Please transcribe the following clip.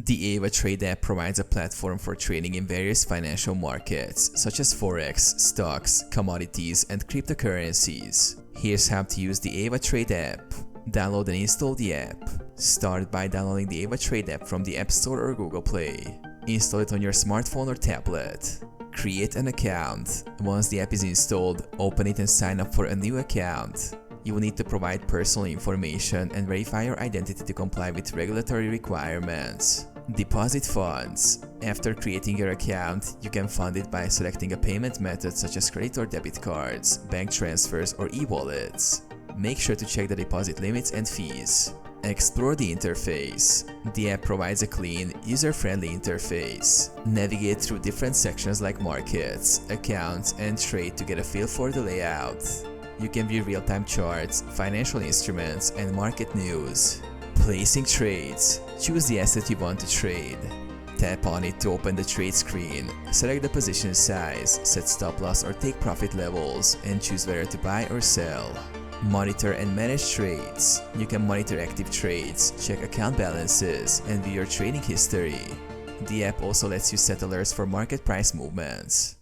The AvaTrade app provides a platform for trading in various financial markets, such as Forex, stocks, commodities, and cryptocurrencies. Here's how to use the AvaTrade app. Download and install the app. Start by downloading the AvaTrade app from the App Store or Google Play. Install it on your smartphone or tablet. Create an account. Once the app is installed, open it and sign up for a new account. You will need to provide personal information and verify your identity to comply with regulatory requirements. Deposit funds. After creating your account, you can fund it by selecting a payment method such as credit or debit cards, bank transfers, or e-wallets. Make sure to check the deposit limits and fees. Explore the interface. The app provides a clean, user-friendly interface. Navigate through different sections like markets, accounts, and trade to get a feel for the layout. You can view real-time charts, financial instruments, and market news. Placing trades. Choose the asset you want to trade. Tap on it to open the trade screen. Select the position size, set stop loss or take profit levels, and choose whether to buy or sell. Monitor and manage trades. You can monitor active trades, check account balances, and view your trading history. The app also lets you set alerts for market price movements.